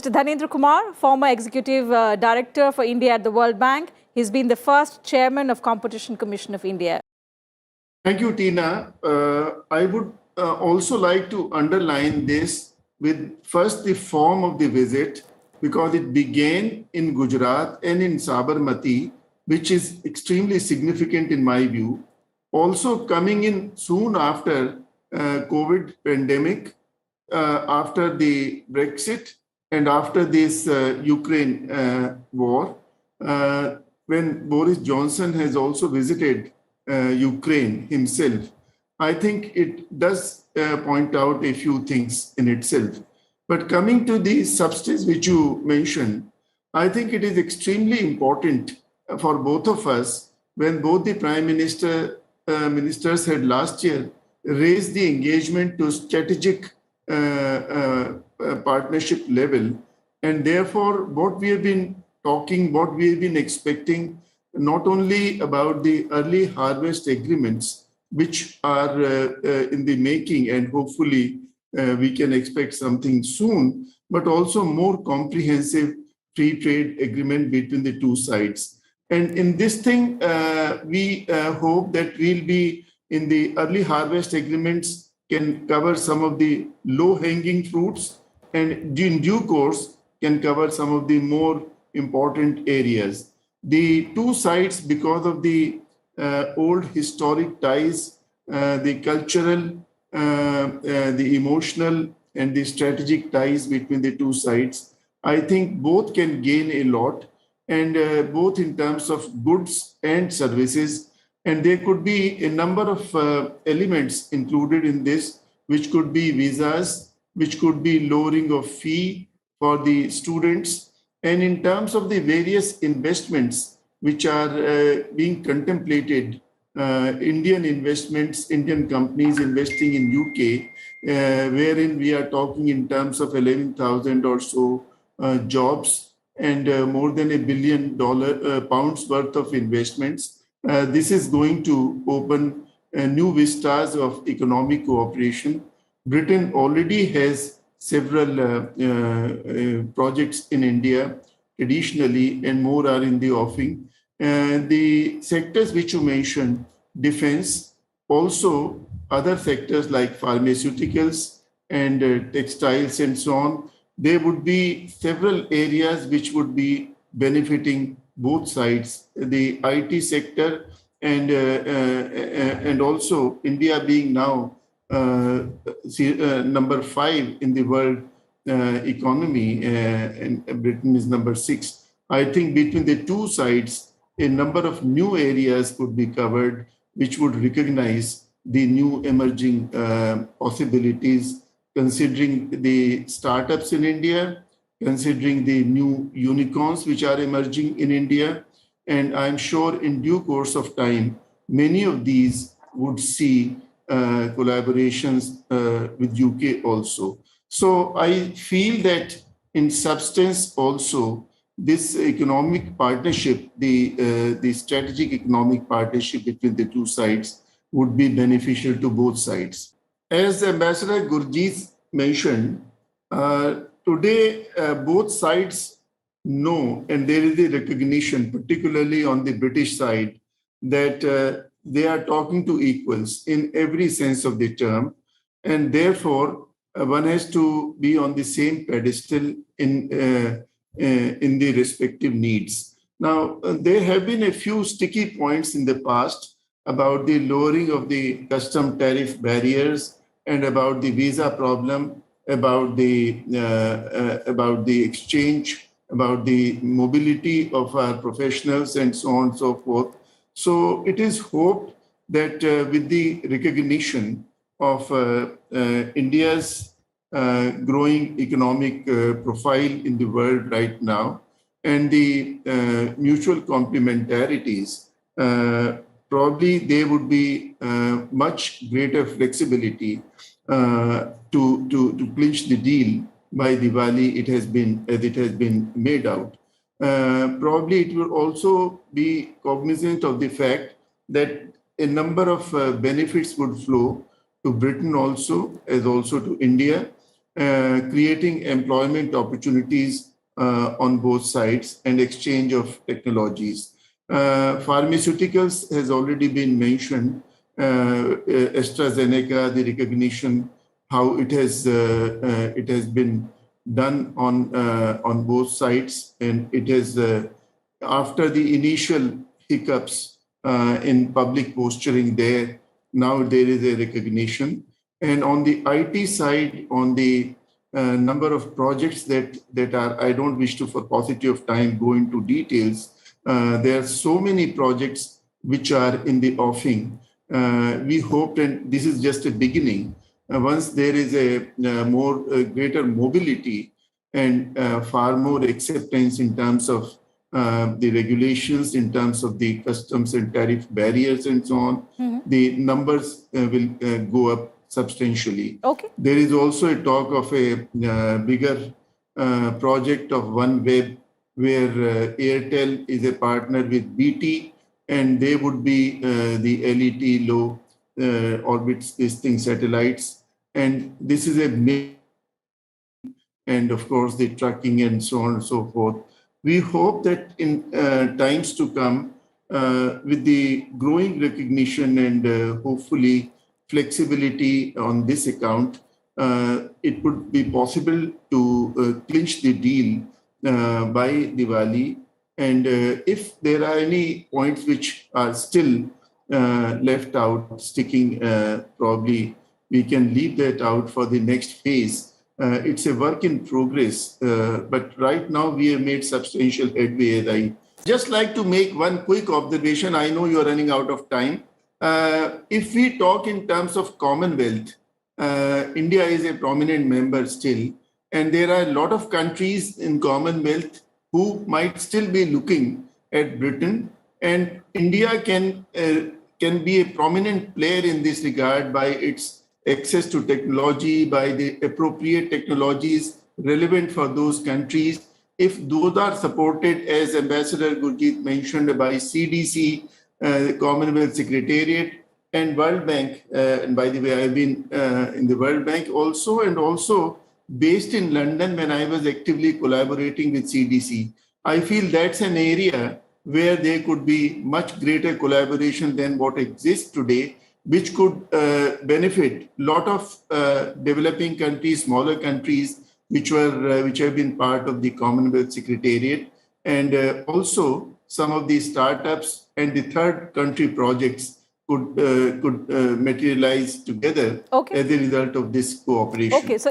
Mr. Dhanendra Kumar, former Executive Director for India at the World Bank. He's been the first Chairman of Competition Commission of India. Thank you, Tina. I would also like to underline this with first the form of the visit, because it began in Gujarat and in Sabarmati, which is extremely significant in my view. Also coming in soon after COVID pandemic, after the Brexit and after this Ukraine war, when Boris Johnson has also visited Ukraine himself, I think it does point out a few things in itself. But coming to the substance which you mentioned, I think it is extremely important for both of us when both the Prime Ministers had last year raised the engagement to strategic partnership level. And therefore, what we have been talking, what we have been expecting, not only about the early harvest agreements, which are in the making, and hopefully we can expect something soon, but also more comprehensive free trade agreement between the two sides. And in this thing, we hope that we'll be in the early harvest agreements can cover some of the low-hanging fruits, and in due course can cover some of the more important areas. The two sides, because of the old historic ties, the cultural, the emotional, and the strategic ties between the two sides, I think both can gain a lot, and both in terms of goods and services. And there could be a number of elements included in this, which could be visas, which could be lowering of fee for the students. And in terms of the various investments which are being contemplated, Indian investments, Indian companies investing in UK, wherein we are talking in terms of 11,000 or so jobs and more than £1 billion pounds worth of investments. This is going to open new vistas of economic cooperation. Britain already has several projects in India traditionally, and more are in the offing. The sectors which you mentioned, defense, also other sectors like pharmaceuticals and textiles and so on, there would be several areas which would be benefiting both sides, the IT sector and also India being now number 5 in the world economy, and Britain is number 6. I think between the two sides, a number of new areas could be covered, which would recognize the new emerging possibilities, considering the startups in India, considering the new unicorns which are emerging in India. And I'm sure in due course of time, many of these would see collaborations with UK also. So I feel that in substance also, this economic partnership, the strategic economic partnership between the two sides would be beneficial to both sides. As Ambassador Gurjeet mentioned, today both sides know, and there is a recognition, particularly on the British side, that they are talking to equals in every sense of the term, and therefore one has to be on the same pedestal in the respective needs. Now, there have been a few sticky points in the past about the lowering of the custom tariff barriers and about the visa problem, about the exchange, about the mobility of our professionals, and so on and so forth. So it is hoped that with the recognition of India's growing economic profile in the world right now, and the mutual complementarities, probably there would be much greater flexibility to clinch the deal by Diwali, as it has been made out. Probably it will also be cognizant of the fact that a number of benefits would flow to Britain also, as also to India. creating employment opportunities on both sides and exchange of technologies. Pharmaceuticals has already been mentioned. AstraZeneca, the recognition, how it has been done on both sides, and it has after the initial hiccups in public posturing there, now there is a recognition. And on the IT side, on the number of projects that are, I don't wish to, for paucity of time, go into details. There are so many projects which are in the offing. We hope, and this is just a beginning, once there is a greater mobility and far more acceptance in terms of the regulations, in terms of the customs and tariff barriers and so on, the numbers will go up substantially. Okay. There is also a talk of a bigger project of OneWeb, where Airtel is a partner with BT, and they would be the LET, low orbit satellites. And this is and of course the trucking and so on and so forth. We hope that in times to come, with the growing recognition and hopefully flexibility on this account, it would be possible to clinch the deal by Diwali. And if there are any points which are still left out, sticking, probably we can leave that out for the next phase. It's a work in progress, but right now we have made substantial headway. And I just like to make one quick observation. I know you're running out of time. If we talk in terms of Commonwealth, India is a prominent member still, and there are a lot of countries in Commonwealth who might still be looking at Britain, and India can be a prominent player in this regard by its access to technology, by the appropriate technologies relevant for those countries. If those are supported, as Ambassador Gurjeet mentioned, by CDC, the Commonwealth Secretariat, and World Bank. And by the way, I've been in the World Bank also, and also based in London when I was actively collaborating with CDC. I feel that's an area where there could be much greater collaboration than what exists today, which could benefit a lot of developing countries, smaller countries, which have been part of the Commonwealth Secretariat, and also some of these startups and the third country projects could materialize together as a result of this cooperation. Okay, so